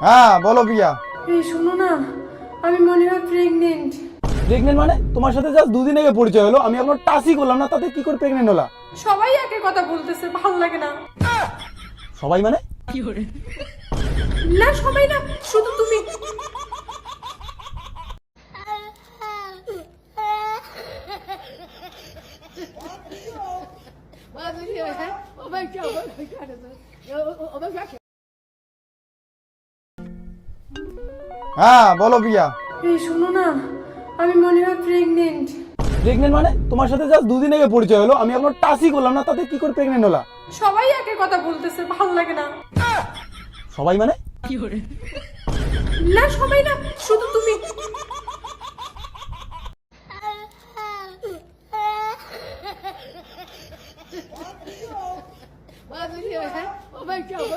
হ্যাঁ বলো প্রিয়া। এই শোনো না, আমি মনে হয় প্রেগনেন্ট। প্রেগনেন্ট মানে? তোমার সাথে জাস্ট দুদিন আগে পরিচয় হলো, আমি এখনো টাচই করলাম না, তাতে কি করে প্রেগনেন্ট হলা? সবাই একই কথা বলতেছে, ভালো লাগে না। সবাই মানে? না সবাই না, শুধু তুমি। হ্যাঁ বলো প্রিয়া। এই শোনো না, আমি মনে হয় প্রেগনেন্ট। প্রেগনেন্ট মানে? তোমার সাথে জাস্ট দুদিন আগে পরিচয় হলো, আমি এখনো টাচই করলাম না, তাতে কি করে প্রেগনেন্ট হলা? সবাই একই কথা বলতেছে, ভালো লাগে না। সবাই মানে? না সবাই না, শুধু তুমি। Oh my God.